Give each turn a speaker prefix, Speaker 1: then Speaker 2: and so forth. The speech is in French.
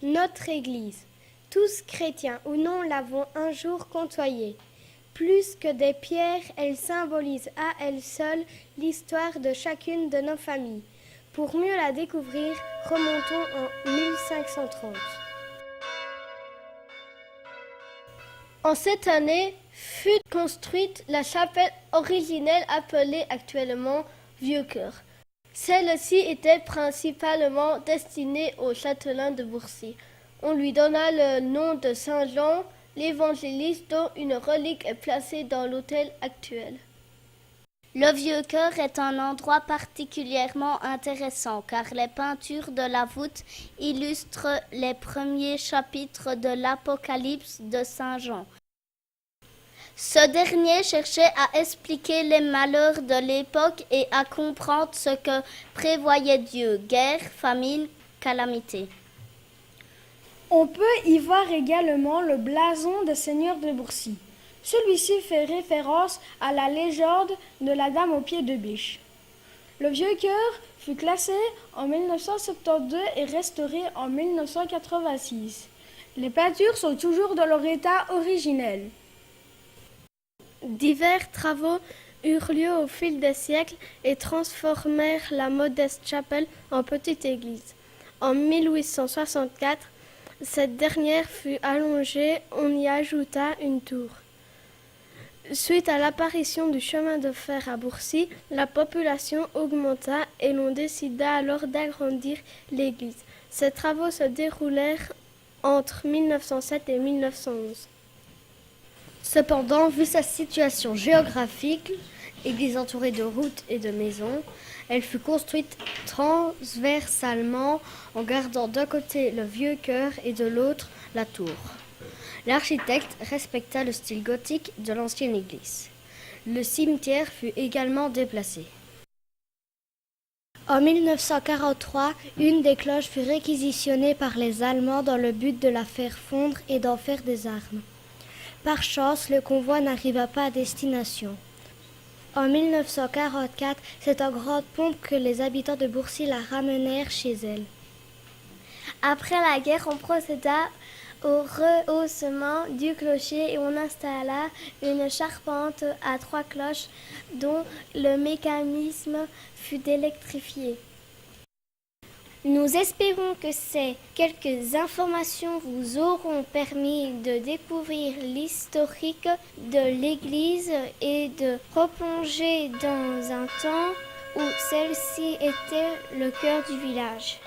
Speaker 1: notre Église. Tous chrétiens ou non l'avons un jour côtoyée. Plus que des pierres, elle symbolise à elle seule l'histoire de chacune de nos familles. Pour mieux la découvrir, remontons en 1530. En cette année fut construite la chapelle originelle appelée actuellement Vieux-Cœur. Celle-ci était principalement destinée aux châtelains de Bourcy. On lui donna le nom de Saint Jean l'évangéliste dont une relique est placée dans l'autel actuel.
Speaker 2: Le Vieux-Cœur est un endroit particulièrement intéressant car les peintures de la voûte illustrent les premiers chapitres de l'Apocalypse de Saint Jean. Ce dernier cherchait à expliquer les malheurs de l'époque et à comprendre ce que prévoyait Dieu, guerre, famine, calamité.
Speaker 3: On peut y voir également le blason des seigneurs de Bourcy. Celui-ci fait référence à la légende de la Dame aux pieds de biche. Le Vieux-Cœur fut classé en 1972 et restauré en 1986. Les peintures sont toujours dans leur état originel.
Speaker 1: Divers travaux eurent lieu au fil des siècles et transformèrent la modeste chapelle en petite église. En 1864, cette dernière fut allongée, on y ajouta une tour. Suite à l'apparition du chemin de fer à Bourcy, la population augmenta et l'on décida alors d'agrandir l'église. Ces travaux se déroulèrent entre 1907 et 1911. Cependant, vu sa situation géographique, église entourée de routes et de maisons, elle fut construite transversalement en gardant d'un côté le Vieux-Cœur et de l'autre la tour. L'architecte respecta le style gothique de l'ancienne église. Le cimetière fut également déplacé. En 1943, une des cloches fut réquisitionnée par les Allemands dans le but de la faire fondre et d'en faire des armes. Par chance, le convoi n'arriva pas à destination. En 1944, c'est en grande pompe que les habitants de Bourcy la ramenèrent chez elle.
Speaker 2: Après la guerre, on procéda au rehaussement du clocher et on installa une charpente à 3 cloches dont le mécanisme fut électrifié. Nous espérons que ces quelques informations vous auront permis de découvrir l'historique de l'Église et de replonger dans un temps où celle-ci était le cœur du village.